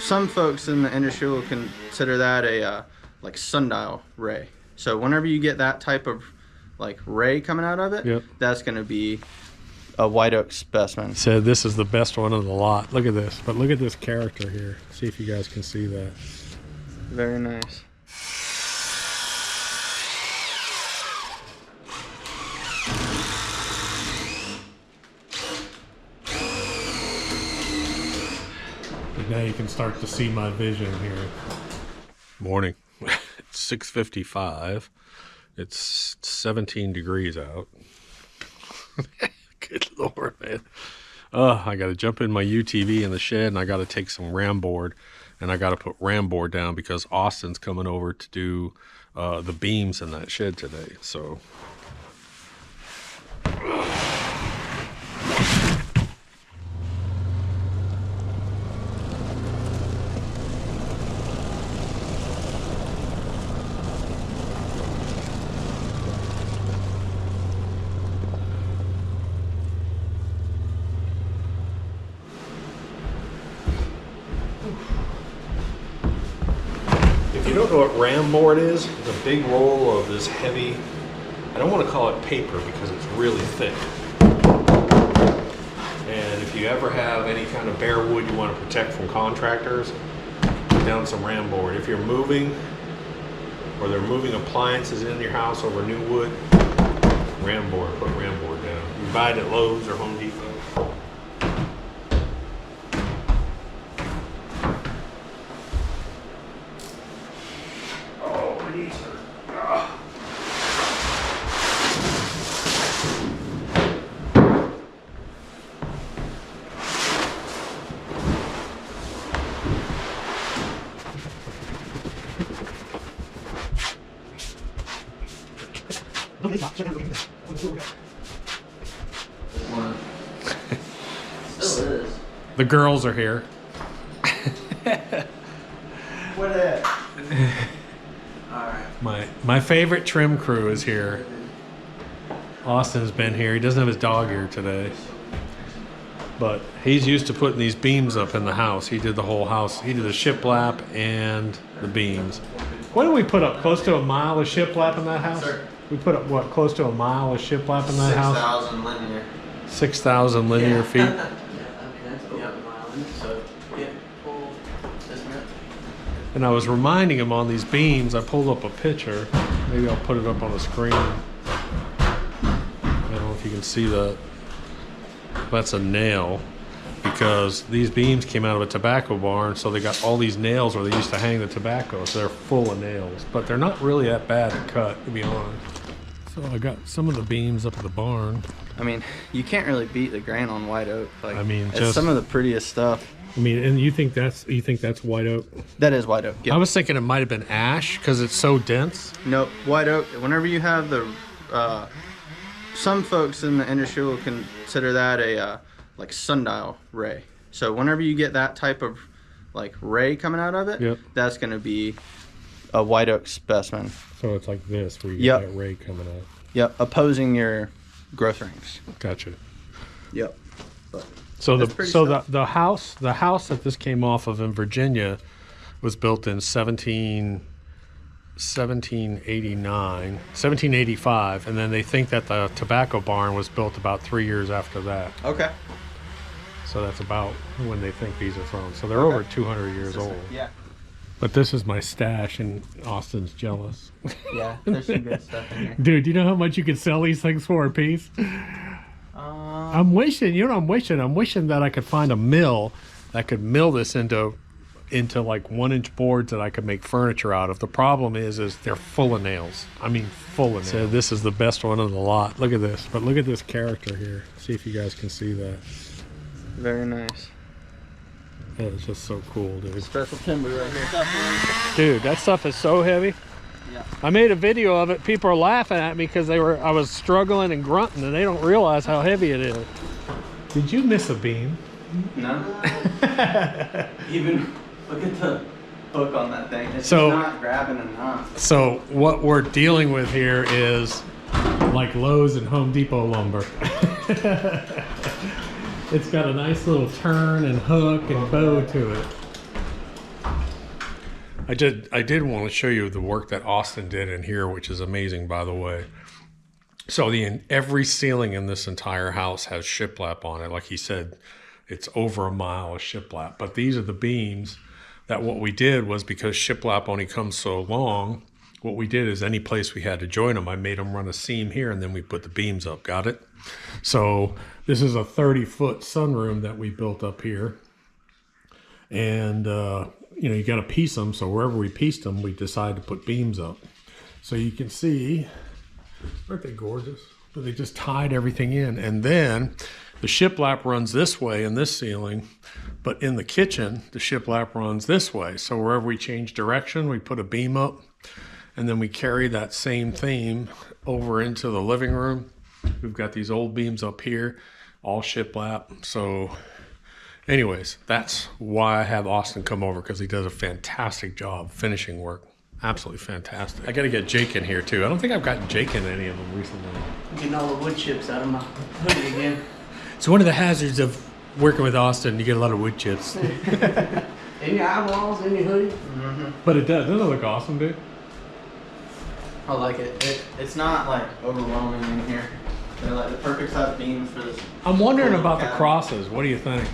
some folks in the industry will consider that a like sundial ray. So whenever you get that type of like ray coming out of it, that's going to be a white oak specimen. So this is the best one of the lot. Look at this, but look at this character here. See if you guys can see that. Very nice. Now you can start to see my vision here. Morning. It's 6:55. It's 17 degrees out. Good Lord, man. I got to jump in my UTV in the shed, and I got to take some ram board, and I got to put ram board down because Austin's coming over to do the beams in that shed today. So if you don't know what ram board is, it's a big roll of this heavy, I don't want to call it paper because it's really thick. And if you ever have any kind of bare wood you want to protect from contractors, put down some ram board. If you're moving or they're moving appliances in your house over new wood, ram board, put ram board down. You buy it at Lowe's or Home Depot. Still is. The girls are here. What at? Alright. My favorite trim crew is here. Austin's been here. He doesn't have his dog here today. But he's used to putting these beams up in the house. He did the whole house. He did the shiplap and the beams. What did we put up? Close to a mile of shiplap in that house? Sir. We put up, what, close to a mile of shiplap in that house? 6,000 linear. 6,000 linear feet. Yeah, I mean, that's about a mile in it, so yeah, full estimate. And I was reminding him on these beams, I pulled up a picture. Maybe I'll put it up on the screen. I don't know if you can see that. That's a nail, because these beams came out of a tobacco barn, so they got all these nails where they used to hang the tobacco, so they're full of nails. But they're not really that bad to cut, to be honest. So I got some of the beams up at the barn. I mean, you can't really beat the grain on white oak. Like, I mean, it's just some of the prettiest stuff. I mean, and you think that's white oak? That is white oak. Yep. I was thinking it might have been ash because it's so dense. Nope, white oak. Whenever you have the, some folks in the industry will consider that a like sundial ray. So whenever you get that type of like ray coming out of it, that's going to be a white oak specimen. So it's like this, where you get that ray coming out. Yep, opposing your growth rings. Gotcha. Yep. But so the house that this came off of in Virginia was built in 1785, and then they think that the tobacco barn was built about 3 years after that. Okay. So that's about when they think these are from. So they're over 200 years old. Yeah. But this is my stash, and Austin's jealous. Yeah, there's some good stuff in here. Dude, do you know how much you could sell these things for a piece? I'm wishing that I could find a mill that could mill this into like 1-inch boards that I could make furniture out of. The problem is they're full of nails. I mean, full of nails. So this is the best one of the lot. Look at this, but look at this character here. See if you guys can see that. Very nice. That is just so cool, dude. Special timber right here. Dude, that stuff is so heavy. Yeah. I made a video of it. People are laughing at me because I was struggling and grunting, and they don't realize how heavy it is. Did you miss a beam? No. Even look at the hook on that thing. It's just not grabbing enough. So what we're dealing with here is like Lowe's and Home Depot lumber. It's got a nice little turn and hook and bow to it. I did want to show you the work that Austin did in here, which is amazing, by the way. So every ceiling in this entire house has shiplap on it. Like he said, it's over a mile of shiplap. But these are the beams that what we did was, because shiplap only comes so long, what we did is any place we had to join them, I made them run a seam here, and then we put the beams up. Got it? So this is a 30-foot sunroom that we built up here. And, you know, you got to piece them. So wherever we pieced them, we decided to put beams up. So you can see, aren't they gorgeous? But they just tied everything in. And then the shiplap runs this way in this ceiling, but in the kitchen, the shiplap runs this way. So wherever we change direction, we put a beam up, and then we carry that same theme over into the living room. We've got these old beams up here, all shiplap. So anyways, that's why I have Austin come over, because he does a fantastic job finishing work. Absolutely fantastic. I got to get Jake in here too. I don't think I've gotten Jake in any of them recently. I'm getting all the wood chips out of my hoodie again. So one of the hazards of working with Austin, you get a lot of wood chips. In your eyeballs, in your hoodie. Mm-hmm. But it does. Doesn't it look awesome, dude? I like it. It's not like overwhelming in here. They're like the perfect size beams for this. I'm wondering cool about the cabin. crosses. What do you think?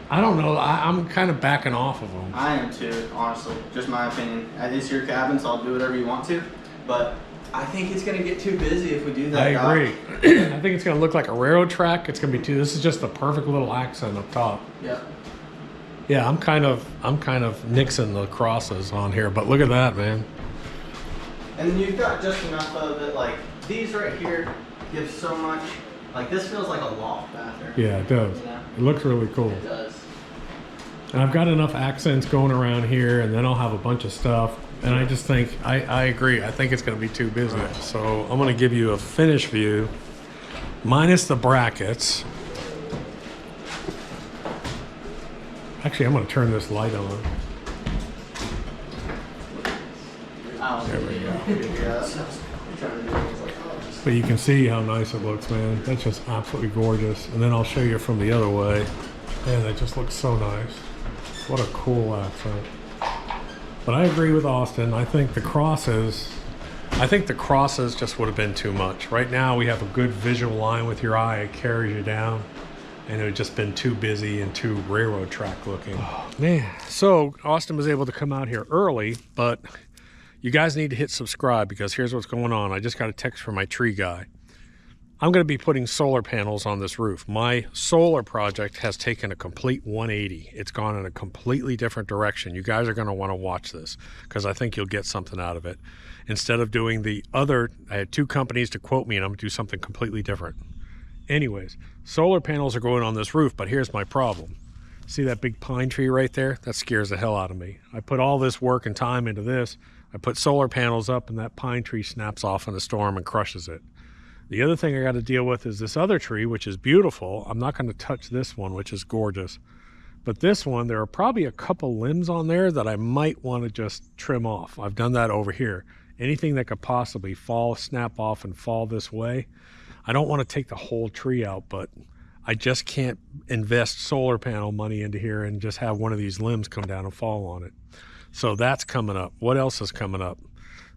I don't know. I'm kind of backing off of them. I am too, honestly. Just my opinion. It's your cabin, so I'll do whatever you want to. But I think it's gonna get too busy if we do that. I agree. I think it's gonna look like a railroad track. It's gonna be too. This is just the perfect little accent up top. Yep. Yeah, I'm kind of nixing the crosses on here, but look at that, man. And you've got just enough of it. Like these right here give so much. Like this feels like a loft bathroom. Yeah, it does. You know? It looks really cool. It does. And I've got enough accents going around here, and then I'll have a bunch of stuff. And I just think, I agree. I think it's going to be too busy. So I'm going to give you a finished view, minus the brackets. Actually, I'm going to turn this light on. There we go. Yeah, that's what I'm trying to do. I was like, oh, just... But you can see how nice it looks, man. That's just absolutely gorgeous. And then I'll show you from the other way. Man, that just looks so nice. What a cool accent. But I agree with Austin. I think the crosses just would have been too much. Right now we have a good visual line with your eye. It carries you down. And it would just been too busy and too railroad track looking. Oh, man. So Austin was able to come out here early, but you guys need to hit subscribe, because here's what's going on. I just got a text from my tree guy. I'm going to be putting solar panels on this roof. My solar project has taken a complete 180. It's gone in a completely different direction. You guys are going to want to watch this, because I think you'll get something out of it. Instead of doing the other, I had 2 companies to quote me, and I'm going to do something completely different. Anyways, solar panels are going on this roof, but here's my problem. See that big pine tree right there? That scares the hell out of me. I put all this work and time into this. I put solar panels up, and that pine tree snaps off in a storm and crushes it. The other thing I got to deal with is this other tree, which is beautiful. I'm not going to touch this one, which is gorgeous. But this one, there are probably a couple limbs on there that I might want to just trim off. I've done that over here. Anything that could possibly fall, snap off, and fall this way. I don't want to take the whole tree out, but I just can't invest solar panel money into here and just have one of these limbs come down and fall on it. So that's coming up. What else is coming up?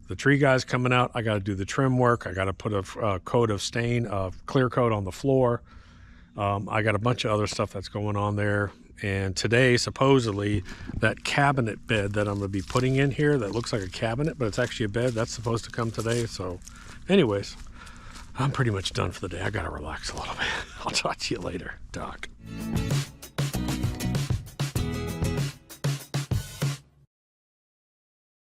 The tree guy's coming out. I got to do the trim work. I got to put a coat of stain, clear coat on the floor. I got a bunch of other stuff that's going on there. And today, supposedly, that cabinet bed that I'm going to be putting in here that looks like a cabinet, but it's actually a bed, that's supposed to come today. So anyways, I'm pretty much done for the day. I got to relax a little bit. I'll talk to you later, Doc.